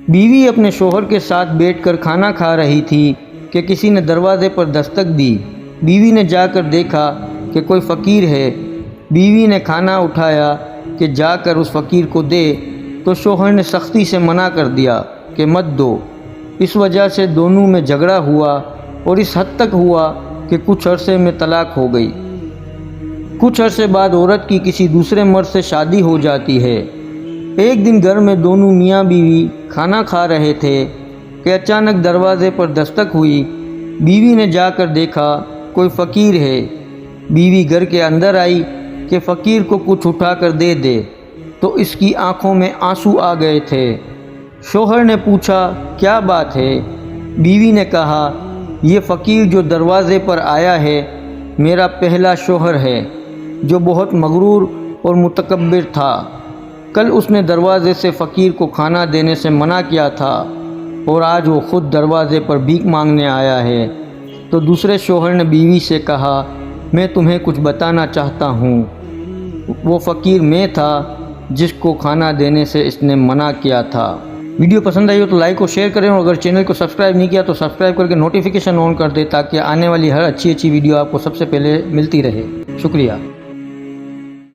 بیوی اپنے شوہر کے ساتھ بیٹھ کر کھانا کھا رہی تھی کہ کسی نے دروازے پر دستک دی۔ بیوی نے جا کر دیکھا کہ کوئی فقیر ہے۔ بیوی نے کھانا اٹھایا کہ جا کر اس فقیر کو دے، تو شوہر نے سختی سے منع کر دیا کہ مت دو۔ اس وجہ سے دونوں میں جھگڑا ہوا اور اس حد تک ہوا کہ کچھ عرصے میں طلاق ہو گئی۔ کچھ عرصے بعد عورت کی کسی دوسرے مرد سے شادی ہو جاتی ہے۔ ایک دن گھر میں دونوں میاں بیوی کھانا کھا رہے تھے کہ اچانک دروازے پر دستک ہوئی۔ بیوی نے جا کر دیکھا کوئی فقیر ہے۔ بیوی گھر کے اندر آئی کہ فقیر کو کچھ اٹھا کر دے دے، تو اس کی آنکھوں میں آنسو آ گئے تھے۔ شوہر نے پوچھا کیا بات ہے؟ بیوی نے کہا یہ فقیر جو دروازے پر آیا ہے میرا پہلا شوہر ہے، جو بہت مغرور اور متکبر تھا۔ کل اس نے دروازے سے فقیر کو کھانا دینے سے منع کیا تھا اور آج وہ خود دروازے پر بھیک مانگنے آیا ہے۔ تو دوسرے شوہر نے بیوی سے کہا میں تمہیں کچھ بتانا چاہتا ہوں، وہ فقیر میں تھا جس کو کھانا دینے سے اس نے منع کیا تھا۔ ویڈیو پسند آئی ہو تو لائک اور شیئر کریں، اور اگر چینل کو سبسکرائب نہیں کیا تو سبسکرائب کر کے نوٹیفیکیشن آن کر دیں تاکہ آنے والی ہر اچھی ویڈیو آپ کو سب سے پہلے ملتی رہے۔ شکریہ۔